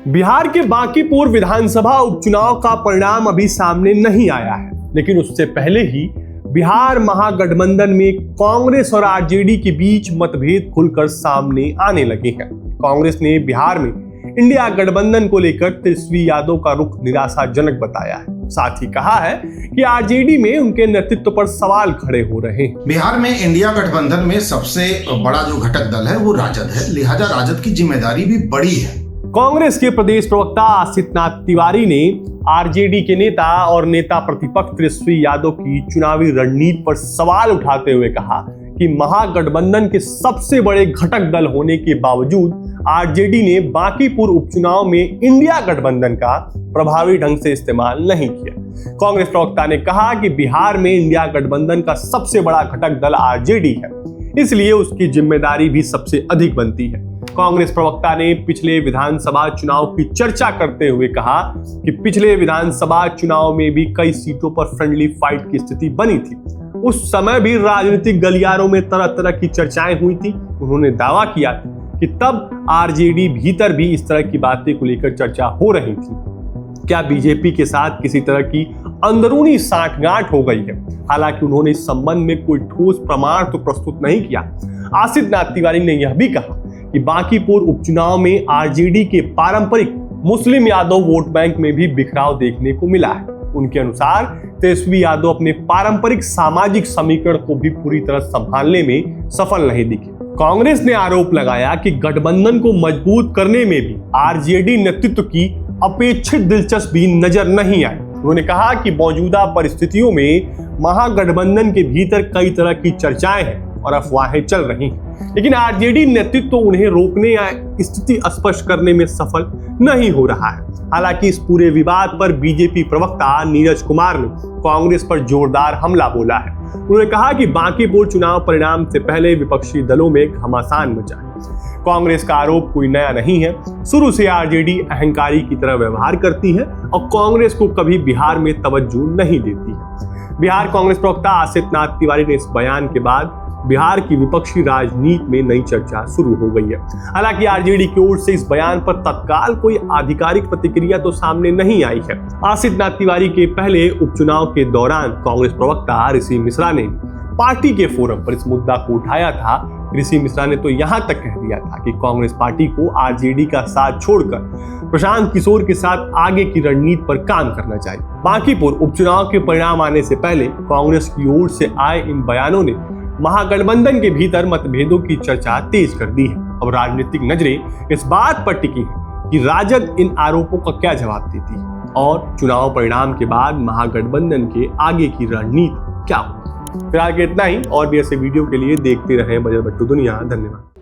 बिहार के बांकीपुर विधानसभा उपचुनाव का परिणाम अभी सामने नहीं आया है, लेकिन उससे पहले ही बिहार महागठबंधन में कांग्रेस और आरजेडी के बीच मतभेद खुलकर सामने आने लगे हैं। कांग्रेस ने बिहार में इंडिया गठबंधन को लेकर तेजस्वी यादव का रुख निराशाजनक बताया है। साथ ही कहा है कि आरजेडी में उनके नेतृत्व पर सवाल खड़े हो रहे हैं। बिहार में इंडिया गठबंधन में सबसे बड़ा जो घटक दल है वो राजद है, लिहाजा राजद की जिम्मेदारी भी बड़ी है। कांग्रेस के प्रदेश प्रवक्ता आसित नाथ तिवारी ने आरजेडी के नेता और नेता प्रतिपक्ष तेजस्वी यादव की चुनावी रणनीति पर सवाल उठाते हुए कहा कि महागठबंधन के सबसे बड़े घटक दल होने के बावजूद आरजेडी ने बांकीपुर उपचुनाव में इंडिया गठबंधन का प्रभावी ढंग से इस्तेमाल नहीं किया। कांग्रेस प्रवक्ता ने कहा कि बिहार में इंडिया गठबंधन का सबसे बड़ा घटक दल आरजेडी है, इसलिए उसकी जिम्मेदारी भी सबसे अधिक बनती है। कांग्रेस प्रवक्ता ने पिछले विधानसभा चुनाव की चर्चा करते हुए कहा कि पिछले विधानसभा चुनाव में भी कई सीटों पर फ्रेंडली फाइट की स्थिति बनी थी। उस समय भी राजनीतिक गलियारों में तरह तरह की चर्चाएं हुई थी। उन्होंने दावा किया कि तब आरजेडी भीतर भी इस तरह की बातें को लेकर चर्चा हो रही थी। क्या बीजेपी के साथ किसी तरह की अंदरूनी साठगांठ हो गई है? हालांकि उन्होंने इस संबंध में कोई ठोस प्रमाण तो प्रस्तुत नहीं किया। आसित नाथ तिवारी ने यह भी कहा कि बांकीपुर उपचुनाव में आरजेडी के पारंपरिक मुस्लिम यादव वोट बैंक में भी बिखराव देखने को मिला है। उनके अनुसार तेजस्वी यादव अपने पारंपरिक सामाजिक समीकरण को भी पूरी तरह संभालने में सफल नहीं दिखे। कांग्रेस ने आरोप लगाया कि गठबंधन को मजबूत करने में भी आरजेडी नेतृत्व की अपेक्षित दिलचस्पी नजर नहीं आई। उन्होंने कहा कि मौजूदा परिस्थितियों में महागठबंधन के भीतर कई तरह की चर्चाएं हैं और अफवाहें चल रही हैं, लेकिन आरजेडी नेतृत्व उन्हें रोकने या स्थिति स्पष्ट करने में सफल नहीं हो रहा है। हालांकि इस पूरे विवाद पर बीजेपी प्रवक्ता नीरज कुमार ने कांग्रेस पर जोरदार हमला बोला है। उन्होंने कहा कि बांकीपुर चुनाव परिणाम से पहले विपक्षी दलों में घमासान मचा है। कांग्रेस का आरोप कोई नया नहीं है। शुरू से आरजेडी अहंकारी की तरह व्यवहार करती है और कांग्रेस को कभी बिहार में तवज्जो नहीं देती है। बिहार कांग्रेस प्रवक्ता आसित नाथ तिवारी ने इस बयान के बाद बिहार की विपक्षी राजनीति में नई चर्चा शुरू हो गई है। हालांकि आरजेडी की ओर से इस बयान पर तत्काल कोई आधिकारिक प्रतिक्रिया तो सामने नहीं आई है। आसित नाथ तिवारी के पहले उपचुनाव के दौरान कांग्रेस प्रवक्ता ऋषि मिश्रा ने पार्टी के फोरम पर इस मुद्दा को उठाया था। ऋषि मिश्रा ने तो यहां तक कह दिया था कि कांग्रेस पार्टी को आरजेडी का साथ छोड़कर प्रशांत किशोर के साथ आगे की रणनीति पर काम करना चाहिए। बांकीपुर उपचुनाव के परिणाम आने से पहले कांग्रेस की ओर से आए इन बयानों ने महागठबंधन के भीतर मतभेदों की चर्चा तेज कर दी है। अब राजनीतिक नजरें इस बात पर टिकी है कि राजद इन आरोपों का क्या जवाब देती है और चुनाव परिणाम के बाद महागठबंधन के आगे की रणनीति क्या होगी। फिलहाल के इतना ही। और भी ऐसे वीडियो के लिए देखते रहें बजर बट्टू दुनिया। धन्यवाद।